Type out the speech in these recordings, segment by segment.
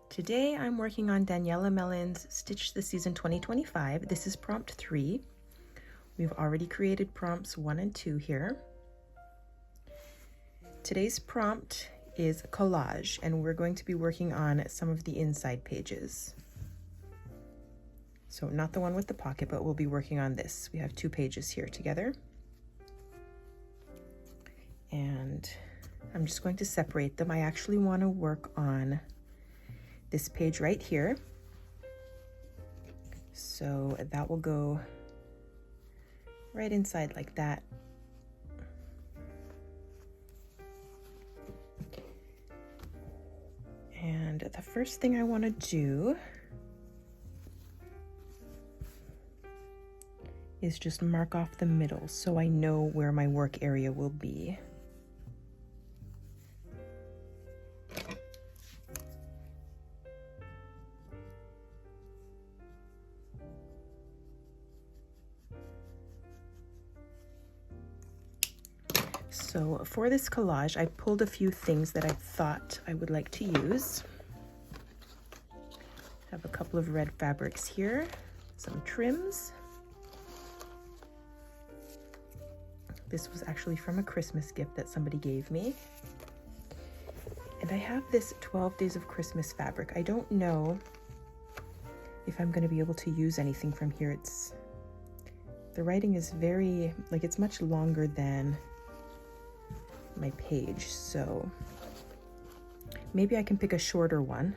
Today I'm working on Daniela Mellen's Stitch the Season 2025. This is prompt 3. We've already created prompts 1 and 2 here. Today's prompt is collage, and we're going to be working on some of the inside pages. So not the one with the pocket, but we'll be working on this. We have 2 pages here together. And I'm just going to separate them. I actually want to work on this page right here. So that will go right inside like that. And the first thing I want to do is just mark off the middle so I know where my work area will be. So for this collage, I pulled a few things that I thought I would like to use. I have a couple of red fabrics here, some trims. This was actually from a Christmas gift that somebody gave me. And I have this 12 Days of Christmas fabric. I don't know if I'm going to be able to use anything from here. The writing is very, it's much longer than my page, so maybe I can pick a shorter one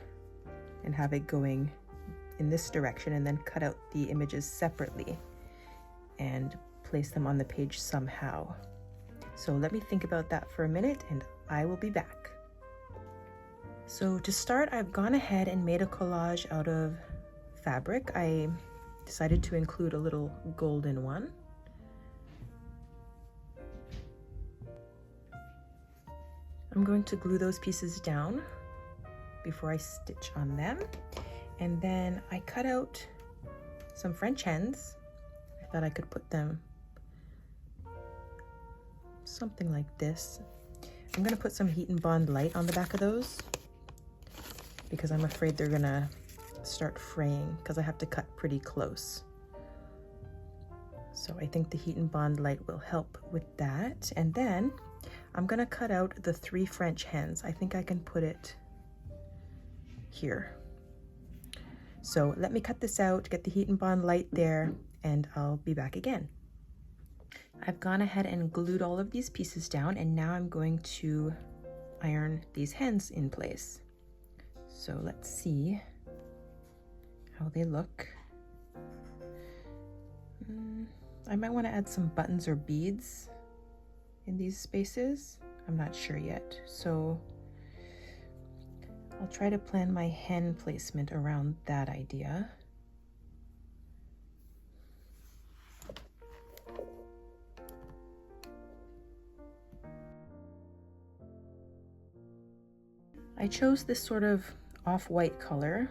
and have it going in this direction and then cut out the images separately and place them on the page somehow. So let me think about that for a minute and I will be back. So to start, I've gone ahead and made a collage out of fabric. I decided to include a little golden one. I'm going to glue those pieces down before I stitch on them. And then I cut out some French hens. I thought I could put them something like this. I'm gonna put some Heat and Bond Light on the back of those because I'm afraid they're gonna start fraying because I have to cut pretty close. So I think the Heat and Bond Light will help with that. And then I'm gonna cut out the 3 French hens. I think I can put it here. So let me cut this out, get the Heat and Bond Light there, and I'll be back again. I've gone ahead and glued all of these pieces down, and now I'm going to iron these hens in place. So let's see how they look. I might want to add some buttons or beads in these spaces. I'm not sure yet, so I'll try to plan my hen placement around that idea. I chose this sort of off-white color.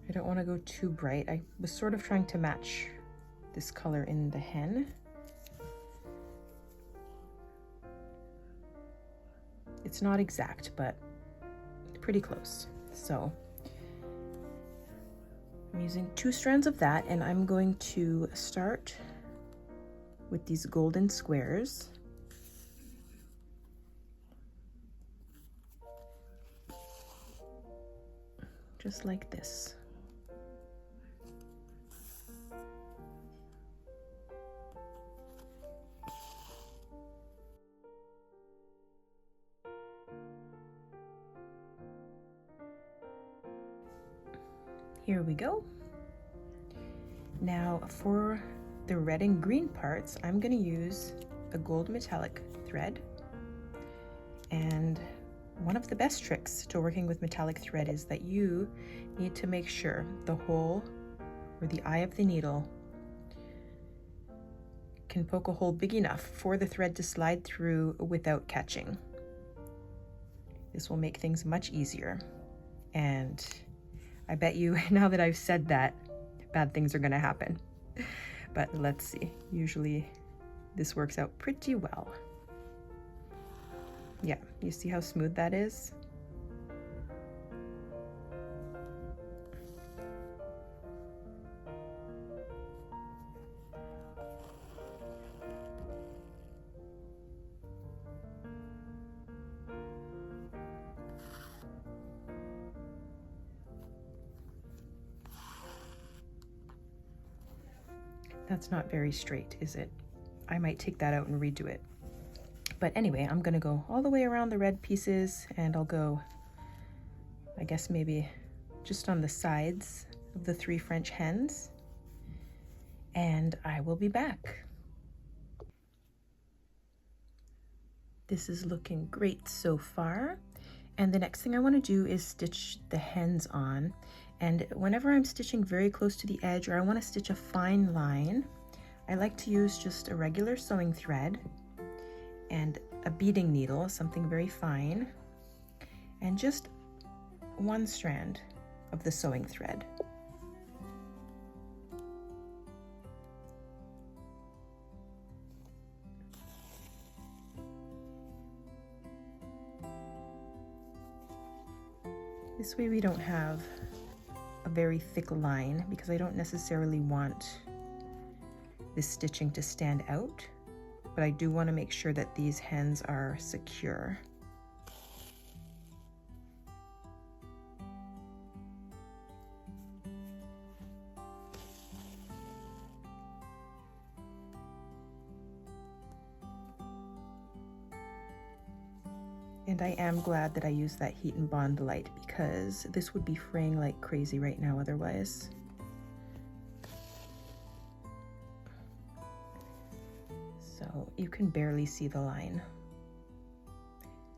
I don't want to go too bright. I was sort of trying to match this color in the hen. It's not exact, but pretty close. So I'm using 2 strands of that, and I'm going to start with these golden squares. Just like this. Here we go. Now for the red and green parts, I'm going to use a gold metallic thread. And one of the best tricks to working with metallic thread is that you need to make sure the hole or the eye of the needle can poke a hole big enough for the thread to slide through without catching. This will make things much easier. And I bet you, now that I've said that, bad things are gonna happen. But let's see. Usually this works out pretty well. Yeah, you see how smooth that is? That's not very straight, is it? I might take that out and redo it. But anyway, I'm gonna go all the way around the red pieces, and I'll go, I guess maybe just on the sides of the 3 French hens, and I will be back. This is looking great so far. And the next thing I want to do is stitch the hens on. And whenever I'm stitching very close to the edge, or I want to stitch a fine line, I like to use just a regular sewing thread and a beading needle, something very fine, and just 1 strand of the sewing thread. This way we don't have a very thick line, because I don't necessarily want this stitching to stand out, but I do want to make sure that these hens are secure. And I am glad that I used that Heat and Bond light, because this would be fraying like crazy right now otherwise. So you can barely see the line,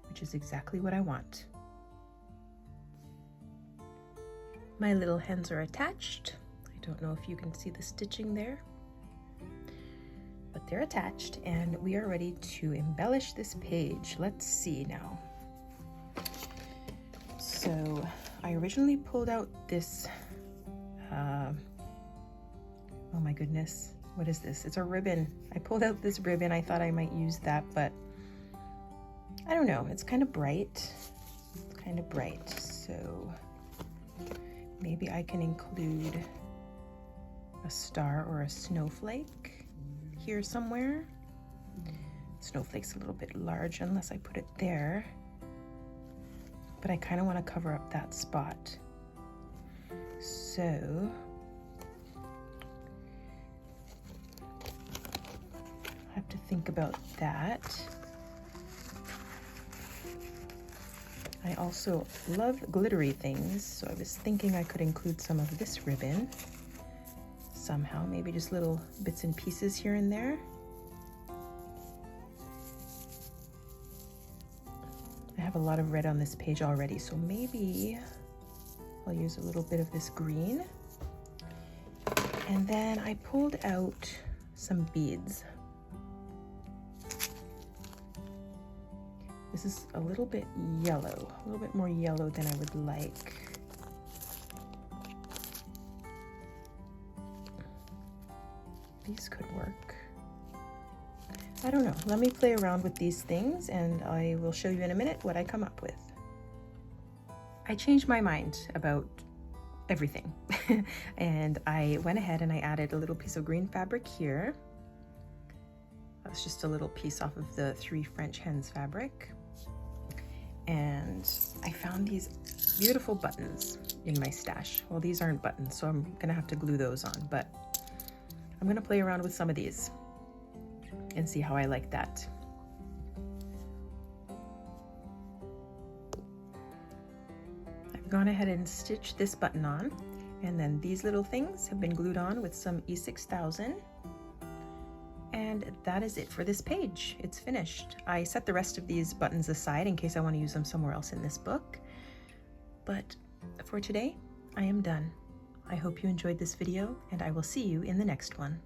which is exactly what I want. My little hens are attached. I don't know if you can see the stitching there, but they're attached, and we are ready to embellish this page. Let's see now. So I originally pulled out this, oh my goodness, what is this? It's a ribbon. I pulled out this ribbon. I thought I might use that, but I don't know. It's kind of bright. It's kind of bright. So maybe I can include a star or a snowflake here somewhere. Snowflake's a little bit large unless I put it there, but I kind of want to cover up that spot. So I have to think about that. I also love glittery things, so I was thinking I could include some of this ribbon somehow, maybe just little bits and pieces here and there. I have a lot of red on this page already, so maybe I'll use a little bit of this green. And then I pulled out some beads. This is a little bit yellow, a little bit more yellow than I would like. These could work. I don't know. Let me play around with these things, and I will show you in a minute what I come up with. I changed my mind about everything. And I went ahead and I added a little piece of green fabric here. That's just a little piece off of the 3 French hens fabric. And I found these beautiful buttons in my stash. Well, these aren't buttons, so I'm gonna have to glue those on, but I'm gonna play around with some of these and see how I like that. I've gone ahead and stitched this button on, and then these little things have been glued on with some E6000. And that is it for this page. It's finished. I set the rest of these buttons aside in case I want to use them somewhere else in this book. But for today, I am done. I hope you enjoyed this video, and I will see you in the next one.